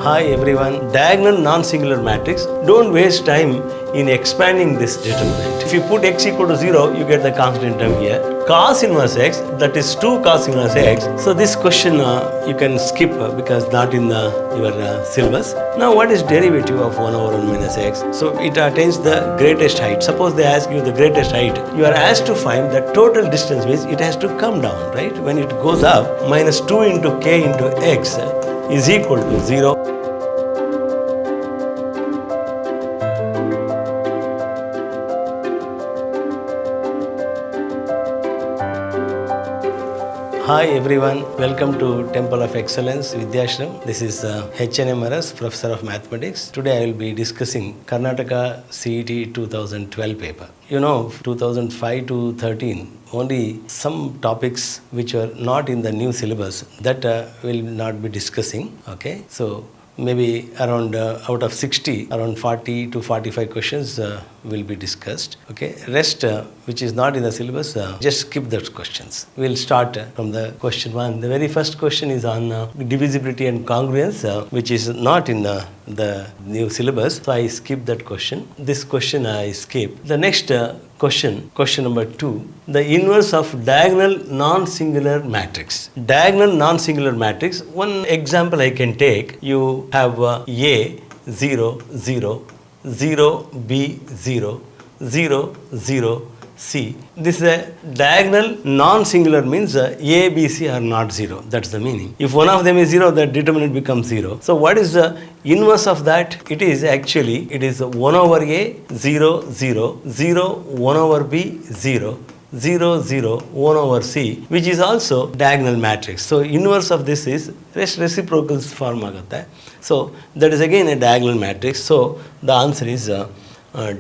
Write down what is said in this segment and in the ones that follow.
Hi everyone. Diagonal non-singular matrix. Don't waste time in expanding this determinant. If you put x equal to 0, you get the constant term here. Cos inverse x, that is 2 cos inverse x. So this question you can skip because not in your syllabus. Now what is derivative of 1 over 1 minus x? So it attains the greatest height. Suppose they ask you the greatest height. You are asked to find the total distance which it has to come down, right? When it goes up, minus 2 into k into x is equal to 0. Hi everyone, welcome to Temple of Excellence, Vidyashram. This is HNMRS, Professor of Mathematics. Today I will be discussing Karnataka CET 2012 paper. You know, 2005 to 13, only some topics which are not in the new syllabus that will not be discussing. Okay, so maybe around out of 60, around 40 to 45 questions will be discussed. Okay, rest which is not in the syllabus, just skip those questions. We'll start from the question 1. The very first question is on divisibility and congruence, which is not in the new syllabus. So I skip that question. This question I skip. The next question number 2, the inverse of diagonal non-singular matrix. Diagonal non-singular matrix, one example I can take, you have A, 0, 0, 0, B, 0, 0, 0, C. This is a diagonal non-singular means A, B, C are not 0. That's the meaning. If one of them is 0, the determinant becomes 0. So what is the inverse of that? It is 1 over A, 0, 0, 0, 1 over B, 0, 0, 0, 1 over C, which is also diagonal matrix. So inverse of this is reciprocal form agata. So that is again a diagonal matrix. So the answer is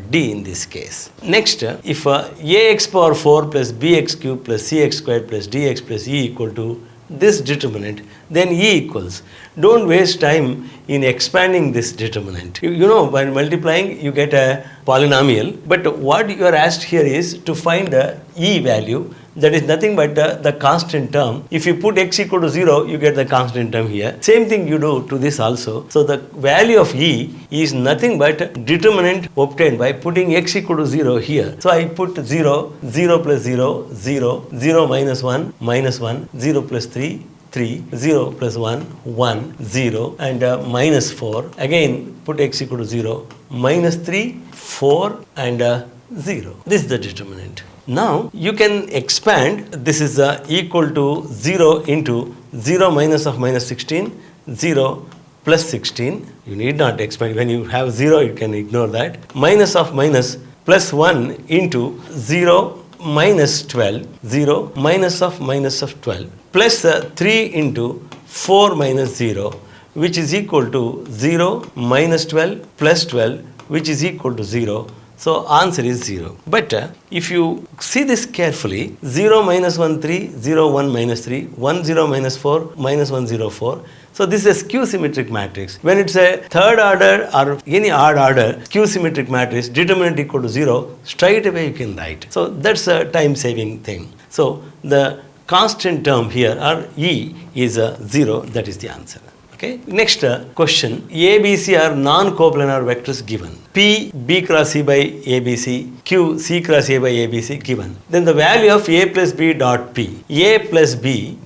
D in this case. Next, if ax power 4 plus bx cube plus cx squared plus dx plus e equal to this determinant, then E equals. Don't waste time in expanding this determinant. You know, by multiplying, you get a polynomial. But what you are asked here is to find the E value. That is nothing but the constant term. If you put x equal to 0, you get the constant term here. Same thing you do to this also. So the value of E is nothing but determinant obtained by putting x equal to 0 here. So I put 0, 0 plus 0, 0, 0 minus 1, minus 1, 0 plus 3, 3, 0 plus 1, 1, 0 and minus 4. Again put x equal to 0, minus 3, 4 and 0. This is the determinant. Now you can expand. This is equal to 0 into 0 minus of minus 16, 0 plus 16. You need not expand. When you have 0, you can ignore that. Minus of minus plus 1 into 0 minus 12, 0 minus of 12, plus 3 into 4 minus 0, which is equal to 0 minus 12 plus 12, which is equal to 0. So answer is 0. But if you see this carefully, 0 minus 1 3, 0 1 minus 3, 1 0 minus 4, minus 1 0 4. So this is a skew symmetric matrix. When it's a third order or any odd order skew symmetric matrix, determinant equal to 0, straight away you can write. So that's a time saving thing. So the constant term here or E is 0. That is the answer. Okay. Next question, A, B, C are non-coplanar vectors given. P, B cross C by A, B, C, Q, C cross A by A, B, C given. Then the value of A plus B dot P. A plus B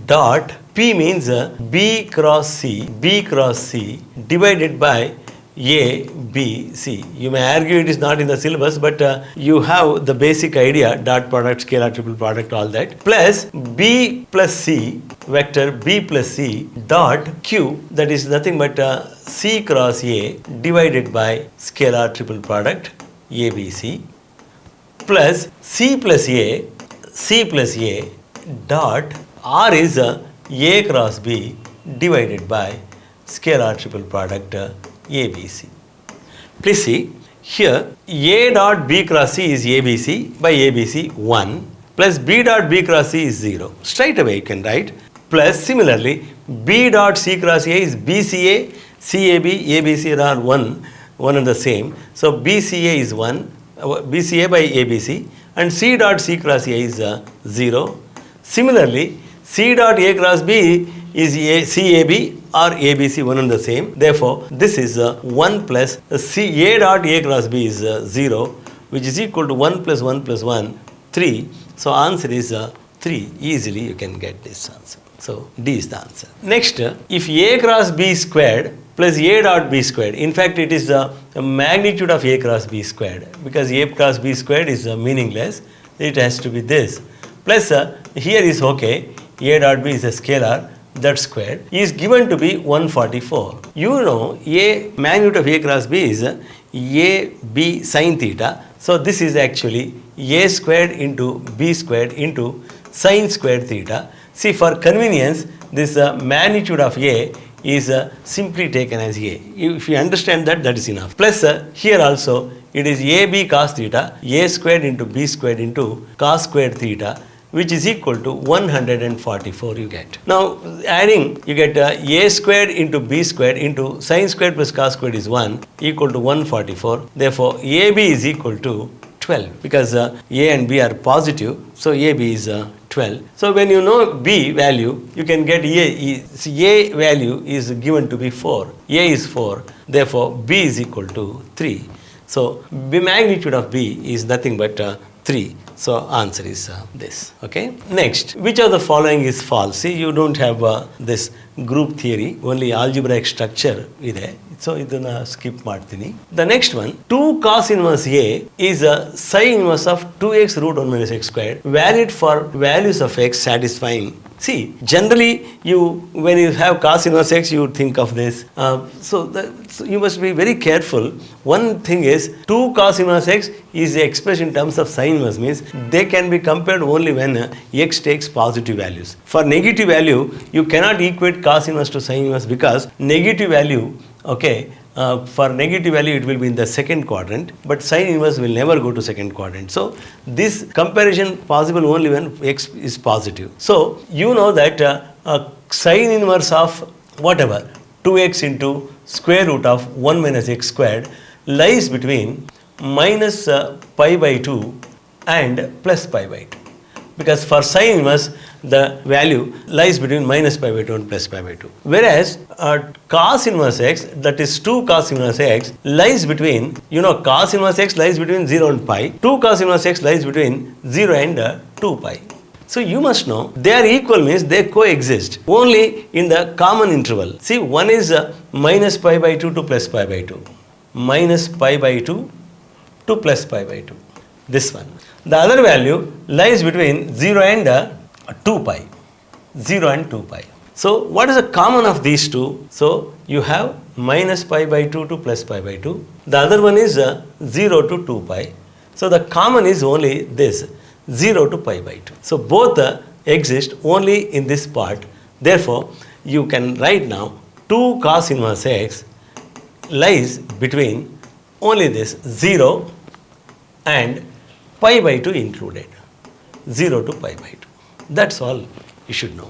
dot P means B cross C divided by A, B, C. You may argue it is not in the syllabus, but you have the basic idea, dot product, scalar, triple product, all that. Plus B plus C, vector B plus C dot Q, that is nothing but C cross A divided by scalar, triple product, A, B, C, plus C plus A dot R is A cross B divided by scalar, triple product, ABC. Please see here, A dot B cross C is ABC by ABC 1 plus B dot B cross C is 0. Straight away you can write. Plus similarly B dot C cross A is BCA, CAB, ABC are one and the same. So BCA is 1, BCA by ABC and C dot C cross A is 0. Similarly C dot A cross B is CAB or ABC one and the same. Therefore, this is 1 plus A dot A cross B is 0, which is equal to 1 plus 1 plus 1, 3. So answer is 3. Easily you can get this answer. So D is the answer. Next, if A cross B squared plus A dot B squared, in fact it is the magnitude of A cross B squared, because A cross B squared is meaningless. It has to be this. Plus here is okay, A dot B is a scalar, that squared is given to be 144. You know A magnitude of A cross B is A B sine theta. So this is actually A squared into B squared into sine squared theta. See, for convenience, this magnitude of A is simply taken as A. If you understand that, that is enough. Plus here also it is AB cos theta, A squared into B squared into cos squared theta, which is equal to 144 you get. Now adding, you get A squared into B squared into sine squared plus cos squared is 1 equal to 144. Therefore AB is equal to 12, because A and B are positive, so AB is 12. So when you know B value, you can get A value is given to be 4. A is 4, therefore B is equal to 3. So B magnitude of B is nothing but 3. So answer is this. Okay. Next, which of the following is false? See, you don't have this group theory, only algebraic structure ಇದೆ. So ಇದನ್ನ skip ಮಾಡ್ತೀನಿ. The next one, 2 cos inverse A is a sin inverse of 2x root 1 minus x squared, valid for values of x satisfying. See, generally when you have cos inverse x, you think of this. So you must be very careful. One thing is, 2 cos inverse x is expressed in terms of sin inverse, means they can be compared only when x takes positive values. For negative value, you cannot equate cos inverse to sin inverse, because negative value, okay, for negative value it will be in the second quadrant, but sin inverse will never go to second quadrant. So this comparison possible only when x is positive. So you know that sin inverse of whatever 2x into square root of 1 minus x squared lies between minus pi by 2 and plus pi by 2. Because for sin inverse, the value lies between minus pi by 2 and plus pi by 2. Whereas cos inverse x, that is 2 cos inverse x, lies between, you know, cos inverse x lies between 0 and pi. 2 cos inverse x lies between 0 and 2 pi. So you must know they are equal, means they coexist only in the common interval. See, one is minus pi by 2 to plus pi by 2. Minus pi by 2 to plus pi by 2. This one. The other value lies between 0 and 2 pi. 0 and 2 pi. So what is the common of these two? So you have minus pi by 2 to plus pi by 2. The other one is 0 to 2 pi. So the common is only this, 0 to pi by 2. So both exist only in this part. Therefore, you can write now 2 cos inverse x lies between only this 0 and pi by 2 included. 0 to pi by 2. That's all you should know.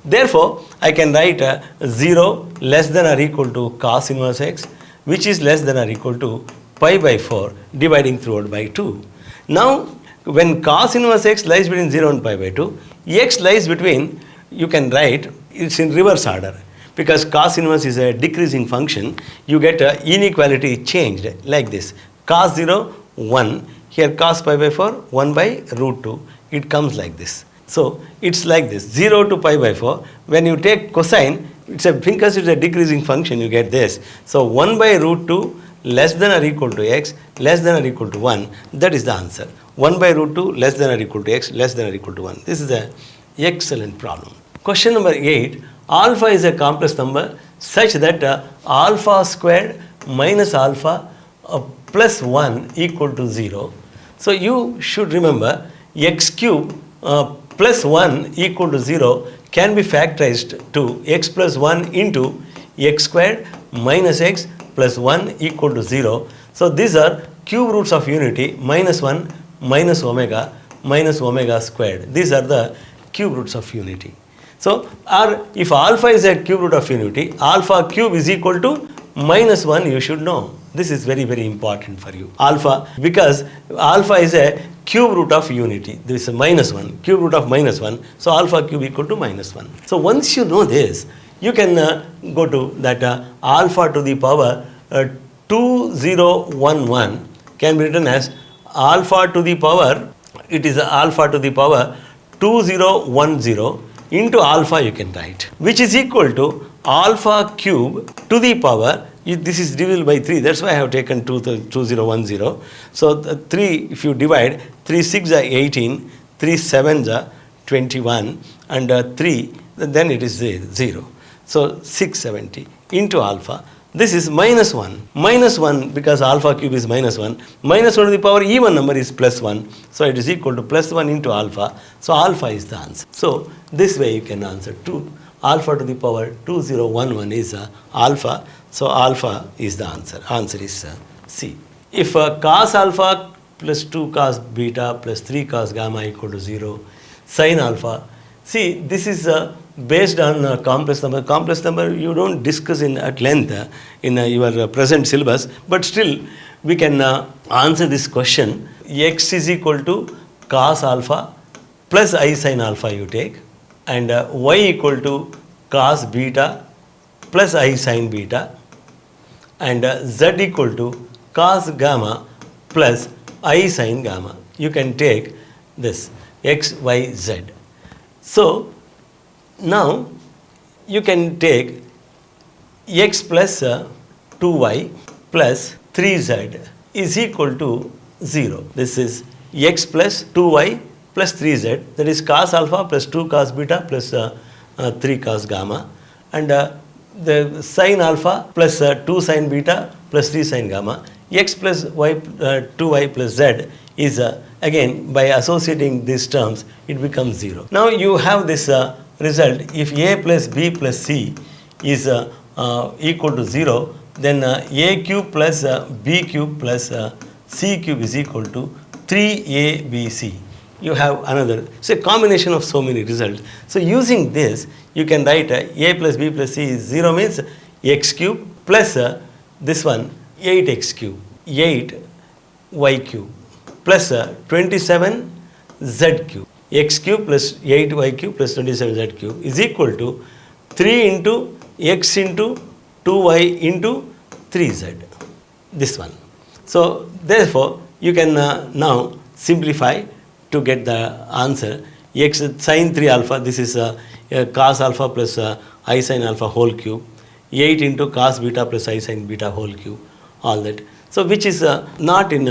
Therefore, I can write 0 less than or equal to cos inverse x, which is less than or equal to pi by 4 dividing throughout by 2. Now, when cos inverse x lies between 0 and pi by 2, x lies between, you can write, it's in reverse order. Because cos inverse is a decreasing function, you get inequality changed like this. Cos 0, 1. Here cos pi by 4, 1 by root 2. It comes like this. So it's like this, 0 to pi by 4. When you take cosine, because it's a decreasing function, you get this. So 1 by root 2 less than or equal to x less than or equal to 1. That is the answer. 1 by root 2 less than or equal to x less than or equal to 1. This is an excellent problem. Question number 8. Alpha is a complex number such that alpha squared minus alpha plus 1 equal to 0. So you should remember x cube plus 1 equal to 0 can be factorized to x plus 1 into x squared minus x plus 1 equal to 0. So these are cube roots of unity, minus 1 minus omega squared. These are the cube roots of unity. So if alpha is a cube root of unity, alpha cube is equal to minus 1 you should know. This is very, very important for you. Alpha, because alpha is a cube root of unity. This is a minus 1, cube root of minus 1. So alpha cube equal to minus 1. So once you know this, you can go to that alpha to the power 2011 can be written as alpha to the power, it is alpha to the power 2010 into alpha you can write, which is equal to alpha cube to the power, this is divisible by 3, that's why I have taken 2010. So 3, if you divide, 3 6 are 18, 3 7 are 21, and 3, then it is 0. So 670 into alpha. This is minus 1. Minus 1 because alpha cube is minus 1. Minus 1 to the power even number is plus 1. So it is equal to plus 1 into alpha. So alpha is the answer. So this way you can answer 2. Alpha to the power 2011 is alpha. So alpha is the answer. Answer is C. If cos alpha plus 2 cos beta plus 3 cos gamma equal to 0, sin alpha. See, this is based on complex number. Complex number you don't discuss at length in your present syllabus, but still we can answer this question. X is equal to cos alpha plus I sin alpha you take, and y equal to cos beta plus I sin beta, and z equal to cos gamma plus I sin gamma. You can take this x, y, z. So now you can take x plus 2y plus 3z is equal to 0. This is x plus 2y plus 3z, that is cos alpha plus 2 cos beta plus 3 cos gamma, and the sin alpha plus 2 sin beta plus 3 sin gamma. X plus y 2y plus z is again, by associating these terms, it becomes 0. Now you have this result. If a plus b plus c is equal to 0, then a cube plus b cube plus c cube is equal to 3abc. You have another. It's a combination of so many results. So using this, you can write a plus b plus c is 0 means x cube plus this one 8x cube, 8y cube plus 27z cube. X cube plus 8y cube plus 27z cube is equal to 3 into x into 2y into 3z. This one. So therefore, you can now simplify to get the answer. X sin 3 alpha, this is cos alpha plus I sin alpha whole cube. 8 into cos beta plus I sin beta whole cube. All that. So which is not in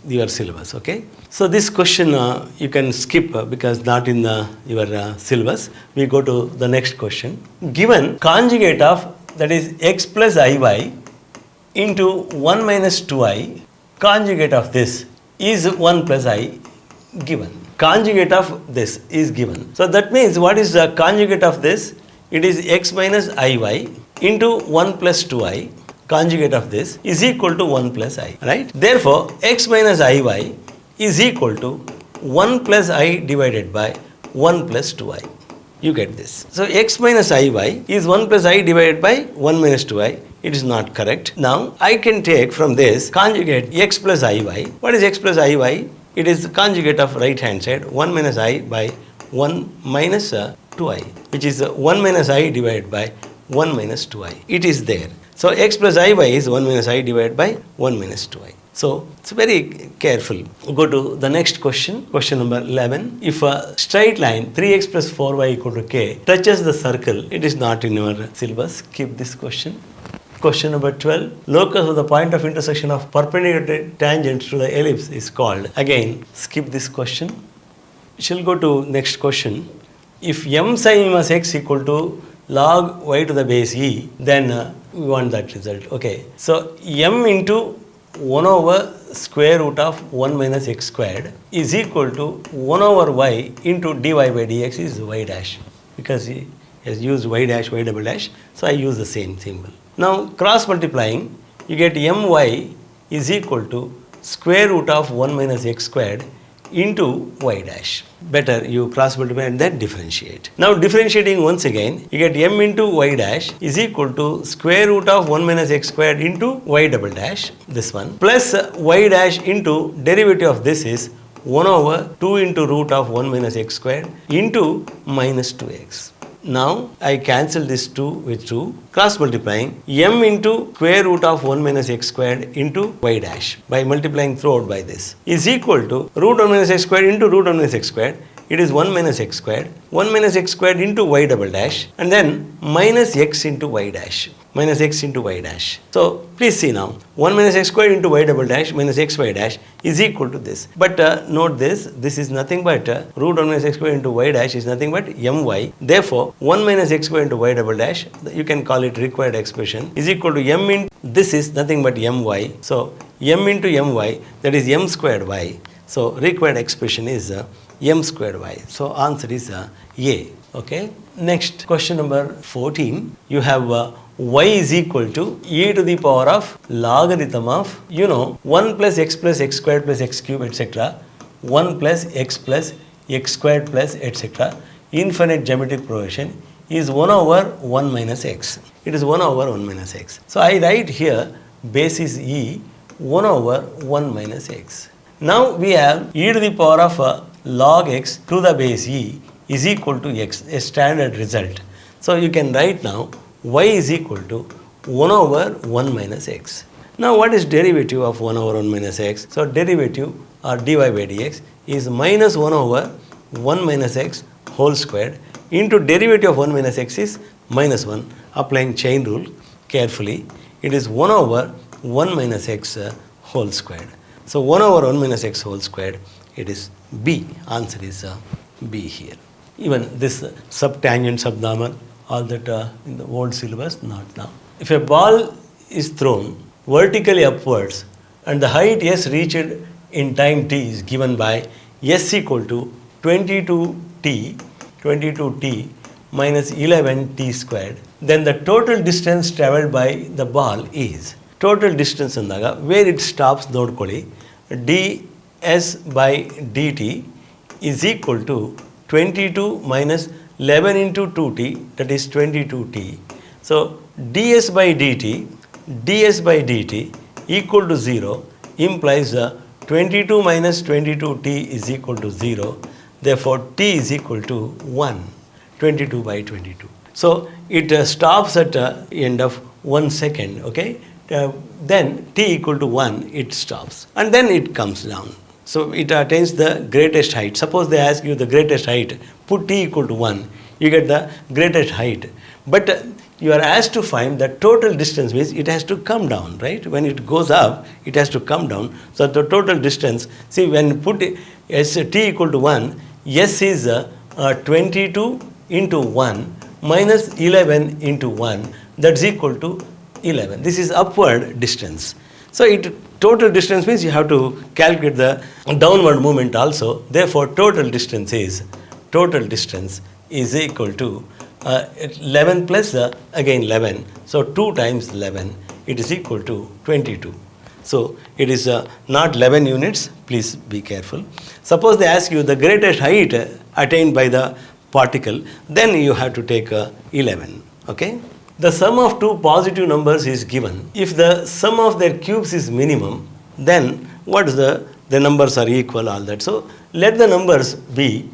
your syllabus, okay? So this question you can skip because not in your syllabus. We go to the next question. Given conjugate of, that is x plus iy into 1 minus 2i, conjugate of this is 1 plus I given. Conjugate of this is given. So that means what is the conjugate of this? It is x minus iy into 1 plus 2i. Conjugate of this is equal to 1 plus I, right? Therefore, x minus iy is equal to 1 plus I divided by 1 plus 2i. You get this. So, x minus iy is 1 plus I divided by 1 minus 2i. It is not correct. Now, I can take from this conjugate x plus iy. What is x plus iy? It is the conjugate of right hand side 1 minus I by 1 minus 2i, which is 1 minus I divided by 1 minus 2i. It is there. So x plus iy is 1 minus I divided by 1 minus 2i. So it's very careful. Go to the next question. Question number 11. If a straight line 3x plus 4y equal to k touches the circle, it is not in your syllabus. Keep this question. Question number 12. Locus of the point of intersection of perpendicular tangents to the ellipse is called. Again, skip this question. We shall go to next question. If m sin minus x equal to log y to the base e, then we want that result. Okay. So m into 1 over square root of 1 minus x squared is equal to 1 over y into dy by dx is y dash. Because he has used y dash, y double dash, so I use the same symbol. Now cross multiplying, you get my is equal to square root of 1 minus x squared into y dash. Better you cross multiply and then differentiate. Now differentiating once again, you get m into y dash is equal to square root of 1 minus x squared into y double dash, this one, plus y dash into derivative of this is 1 over 2 into root of 1 minus x squared into minus 2x. Now I cancel this 2 with 2, cross multiplying m into square root of 1 minus x squared into y dash by multiplying throughout by this is equal to root 1 minus x squared into root 1 minus x squared. It is 1 minus x squared, 1 minus x squared into y double dash, and then minus x into y dash, minus x into y dash. So please see now, 1 minus x squared into y double dash minus xy dash is equal to this. But note this is nothing but root 1 minus x squared into y dash is nothing but my. Therefore, 1 minus x squared into y double dash, you can call it required expression, is equal to m into, this is nothing but my. So m into my, that is m squared y. So required expression is m squared y. So answer is A. Okay. Next, question number 14. You have y is equal to e to the power of logarithm of 1 plus x squared plus x cube etc. 1 plus x squared plus etc. Infinite geometric progression is 1 over 1 minus x. It is 1 over 1 minus x. So I write here base is e 1 over 1 minus x. Now we have e to the power of log x to the base e is equal to x, a standard result. So you can write now y is equal to 1 over 1 minus x. Now what is derivative of 1 over 1 minus x? So derivative or dy by dx is minus 1 over 1 minus x whole squared into derivative of 1 minus x is minus 1. Applying chain rule carefully, it is 1 over 1 minus x whole squared. So 1 over 1 minus x whole squared, it is B. Answer is B here. Even this subtangent, subnormal, all that in the old syllabus, not now. If a ball is thrown vertically upwards and the height s reached in time t is given by s equal to 22t minus 11t squared, then the total distance traveled by the ball is, total distance andaga where it stops nodkoli, ds by dt is equal to 22 minus 11 into 2t, that is 22t. So ds by dt equal to 0 implies 22 minus 22t is equal to 0. Therefore t is equal to 1, 22 by 22. So it stops at end of 1 second, okay. Then t equal to 1, it stops and then it comes down. So it attains the greatest height. Suppose they ask you the greatest height, put t equal to 1, you get the greatest height. But you are asked to find the total distance, means it has to come down, right? When it goes up, it has to come down. So the total distance, see when you put s t equal to 1, s is 22 into 1 minus 11 into 1, that's equal to 11. This is upward distance. So it total distance means you have to calculate the downward movement also. Therefore total distance is equal to 11 plus again 11. So 2 times 11, it is equal to 22. So it is not 11 units, please be careful. Suppose they ask you the greatest height attained by the particle, then you have to take 11, okay. The sum of two positive numbers is given. If the sum of their cubes is minimum, then what is the numbers are equal, all that. So let the numbers be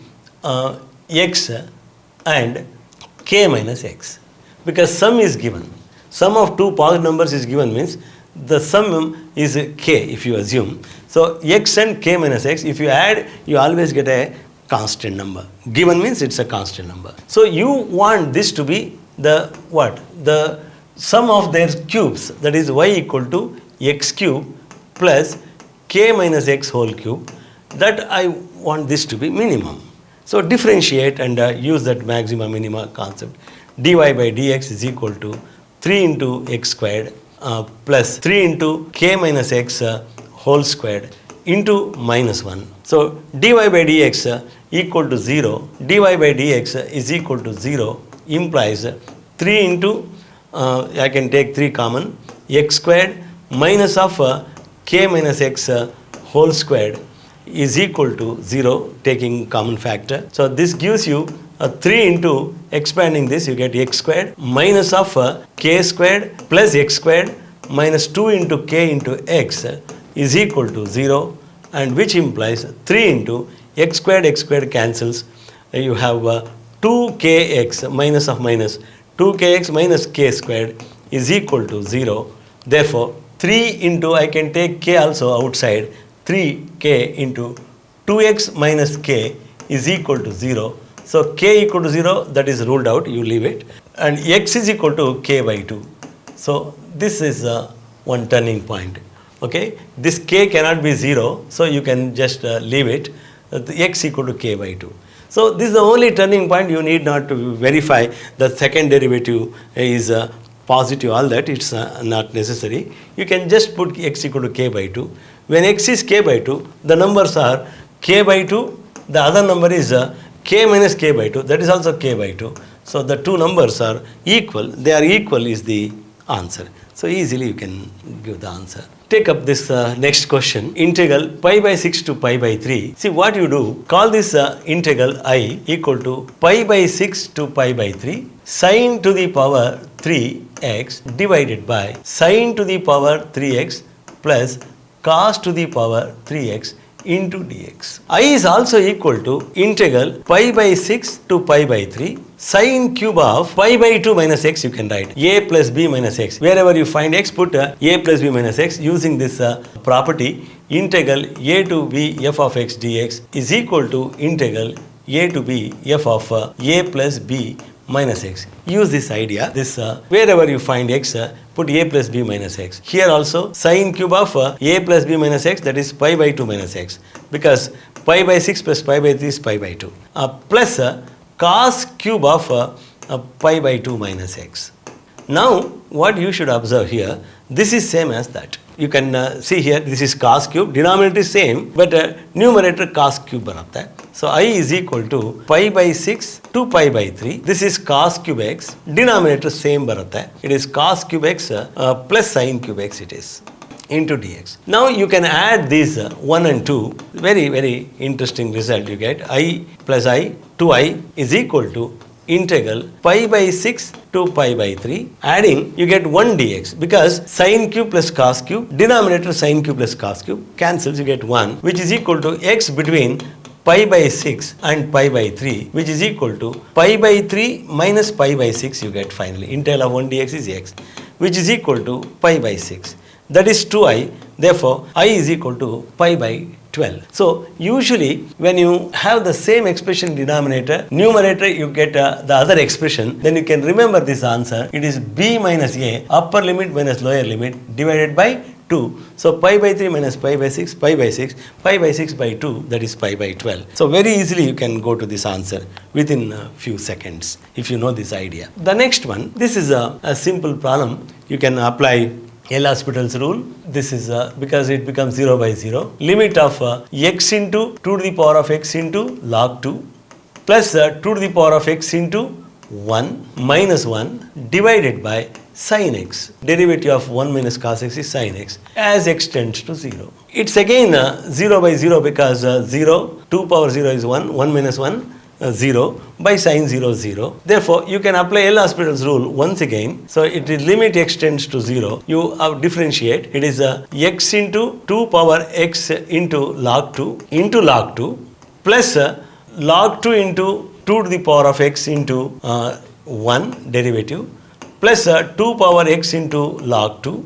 x and k minus x, because sum is given. Sum of two positive numbers is given means the sum is k if you assume. So x and k minus x, if you add, you always get a constant number. Given means it's a constant number. So you want this to be the what? The sum of their cubes, that is y equal to x cube plus k minus x whole cube, that I want this to be minimum. So differentiate and use that maxima minima concept. Dy by dx is equal to 3 into x squared plus 3 into k minus x whole squared into minus 1. So dy by dx equal to 0, dy by dx is equal to 0 implies 3 into, I can take 3 common, x squared minus of k minus x whole squared is equal to 0, taking common factor. So this gives you a 3 into expanding this, you get x squared minus of k squared plus x squared minus 2 into k into x is equal to 0, and which implies 3 into x squared cancels. You have 2kx minus of minus 2kx minus k squared is equal to 0. Therefore 3 into, I can take k also outside, 3k into 2x minus k is equal to 0. So k equal to 0, that is ruled out, you leave it, and x is equal to k by 2. So this is one turning point. Okay, this k cannot be 0, so you can just leave it, x equal to k by 2. So this is the only turning point. You need not to verify the second derivative is positive, all that, it's not necessary. You can just put x equal to k by 2. When x is k by 2, the numbers are k by 2, the other number is k minus k by 2, that is also k by 2. So the two numbers are equal, they are equal is the answer. So easily you can give the answer. Take up this next question, integral pi by 6 to pi by 3. See what you do, call this integral I equal to pi by 6 to pi by 3 sine to the power 3x divided by sine to the power 3x plus cos to the power 3x into dx. I is also equal to integral pi by 6 to pi by 3 sine cube of pi by 2 minus x, you can write a plus b minus x. Wherever you find x, put a plus b minus x. Using this property, integral a to b f of x dx is equal to integral a to b f of a plus b minus x. Use this idea, this wherever you find x, put a plus b minus x. Here also sine cube of a plus b minus x, that is pi by 2 minus x, because pi by 6 plus pi by 3 is pi by 2, plus cos cube of pi by 2 minus x. Now what you should observe here, this is same as that. You can see here, this is cos cube, denominator is same, but numerator cos cube barata hai. So I is equal to pi by 6 to pi by 3. This is cos cube x, denominator same barata hai. It is cos cube x plus sin cube x it is into dx. Now you can add these 1 and 2, very interesting result you get. I plus I, 2i is equal to integral pi by 6 to pi by 3, adding you get 1 dx, because sin cube plus cos cube, denominator sin cube plus cos cube cancels, you get 1, which is equal to x between pi by 6 and pi by 3, which is equal to pi by 3 minus pi by 6, you get finally. Integral of 1 dx is x, which is equal to pi by 6. That is 2i, therefore I is equal to pi by 12. So usually when you have the same expression denominator, numerator you get the other expression, then you can remember this answer. It is b minus a, upper limit minus lower limit, divided by 2. So pi by 3 minus pi by 6, pi by 6, pi by 6 by 2, that is pi by 12. So very easily you can go to this answer within a few seconds if you know this idea. The next one, this is a simple problem. You can apply L'Hospital's rule. This is because it becomes 0 by 0. Limit of x into 2 to the power of x into log 2 plus 2 to the power of x into 1 minus 1 divided by sin x. Derivative of 1 minus cos x is sin x as x tends to 0. It's again 0 by 0 because 0, 2 power 0 is 1, 1 minus 1, 0 by sin 0 0. Therefore you can apply L'Hospital's rule once again. So it is limit x tends to 0. You differentiate. It is x into 2 power x into log 2 plus log 2 into 2 to the power of x into 1 derivative plus 2 power x into log 2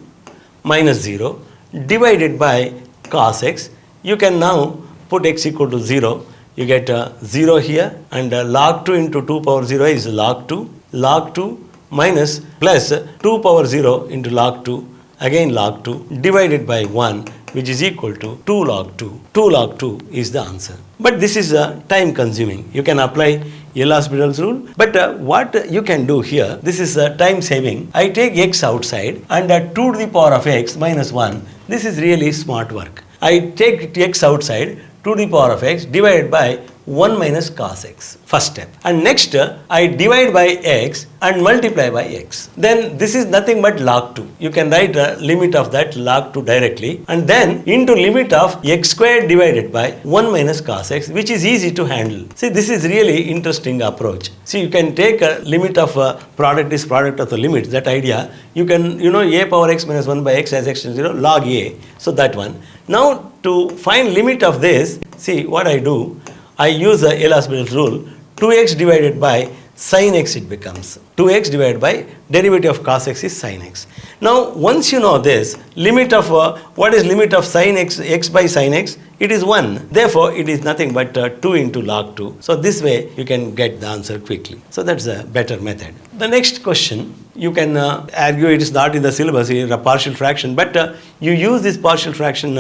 minus 0 divided by cos x. You can now put x equal to 0. You get 0 here, and log 2 into 2 power 0 is log 2 minus plus 2 power 0 into log 2, again log 2 divided by 1, which is equal to 2 log 2. 2 log 2 is the answer. But this is time consuming. You can apply L'Hospital's rule, but what you can do here, this is time saving. I take x outside and 2 to the power of x minus 1. This is really smart work. I take x outside, 2 to the power of x divided by 1 minus cos x. First step. And next I divide by x and multiply by x. Then this is nothing but log 2. You can write a limit of that log 2 directly, and then into limit of x squared divided by 1 minus cos x, which is easy to handle. See, this is really interesting approach. See, you can take a limit of a product is product of the limits. That idea, you can, a power x minus 1 by x as x to 0 log a. So that one. Now to find limit of this, see what I do. I use the L'Hospital's rule. 2x divided by sin x it becomes. 2x divided by derivative of cos x is sin x. Now once you know this, limit of what is limit of sin x, x by sin x? It is 1. Therefore, it is nothing but 2 into log 2. So this way you can get the answer quickly. So that's a better method. The next question, you can argue it is not in the syllabus, it is a partial fraction, but you use this partial fraction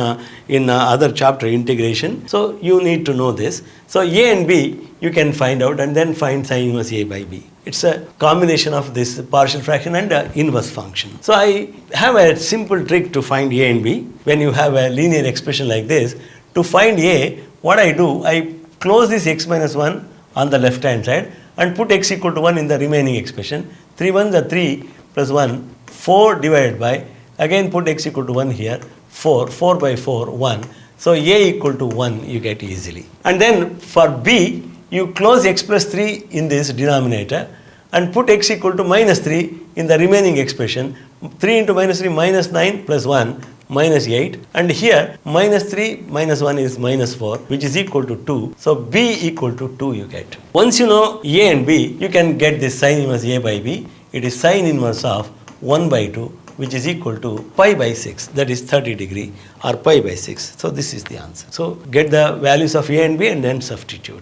in other chapter, integration. So you need to know this. So a and b you can find out, and then find sin inverse a by b. It's a combination of this partial fraction and inverse function. So I have a simple trick to find a and b. When you have a linear expression like this, to find a, what I do, I close this x minus 1 on the left hand side and put x equal to 1 in the remaining expression. 3 ones are 3 plus 1, 4 divided by, again put x equal to 1 here, 4, 4 by 4, 1. So a equal to 1 you get easily. And then for b, you close x plus 3 in this denominator and put x equal to minus 3 in the remaining expression. 3 into minus 3 minus 9 plus 1 minus 8, and here minus 3 minus 1 is minus 4, which is equal to 2. So b equal to 2 you get. Once you know a and b, you can get this sin inverse a by b. It is sin inverse of 1 by 2, which is equal to pi by 6, that is 30 degree, or pi by 6. So this is the answer. So get the values of a and b and then substitute.